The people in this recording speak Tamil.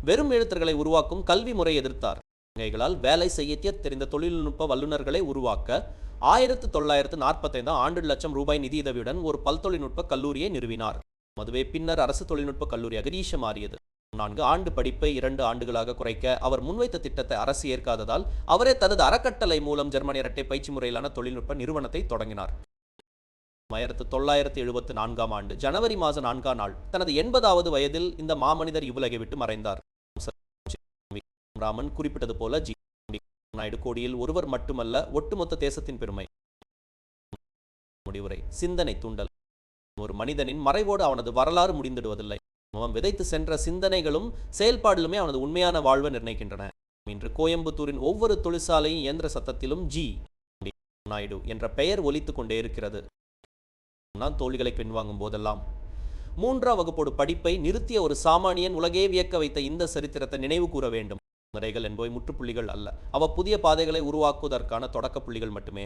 வெறும் எழுத்தர்களை உருவாக்கும் கல்வி முறை எதிர்த்தார். இலங்கைகளால் வேலை செய்ய தெரிந்த தொழில்நுட்ப வல்லுநர்களை உருவாக்க 1945 ஆண்டு லட்சம் ரூபாய் நிதியுதவியுடன் ஒரு பல்தொழில்நுட்ப கல்லூரியை நிறுவினார். அதுவே பின்னர் அரசு தொழில்நுட்ப கல்லூரியாக ரீஷ மாறியது. 4 ஆண்டு படிப்பை 2 ஆண்டுகளாக குறைக்க அவர் முன்வைத்த திட்டத்தை அரசு ஏற்காததால் அவரே தனது அறக்கட்டளை மூலம் ஜெர்மனி இரட்டை பயிற்சி முறையிலான தொழில்நுட்ப நிறுவனத்தை தொடங்கினார். 1974 ஆண்டு ஜனவரி மாதம் 4ஆம் நாள் தனது 80வது வயதில் இந்த மாமனிதர் இவ்வுலகை விட்டு மறைந்தார். ராமன் குறிப்பிட்டது போல ஜி நாயுடு கோடியில் ஒருவர் மட்டுமல்ல, ஒட்டுமொத்த தேசத்தின் பெருமை. முடிவுரை. சிந்தனை தூண்டல். ஒரு மனிதனின் மறைவோடு அவனது வரலாறு முடிந்துடுவதில்லை. அவன் விதைத்து சென்ற சிந்தனைகளும் செயல்பாடுகளுமே அவனது உண்மையான வாழ்வை நிர்ணயிக்கின்றன. இன்று கோயம்புத்தூரின் ஒவ்வொரு தொழிற்சாலையின் இயந்திர சத்தத்திலும் ஜி நாயுடு என்ற பெயர் ஒலித்துக் கொண்டே இருக்கிறது. நான் தோல்விகளை பின்வாங்கும் போதெல்லாம் 3ஆம் வகுப்போடு படிப்பை நிறுத்திய ஒரு சாமானியன் உலகே வியக்க வைத்த இந்த சரித்திரத்தை நினைவு கூற வேண்டும். நிறைகள் என்பவை முற்றுப்புள்ளிகள் அல்ல, அவ புதிய பாதைகளை உருவாக்குவதற்கான தொடக்க புள்ளிகள் மட்டுமே.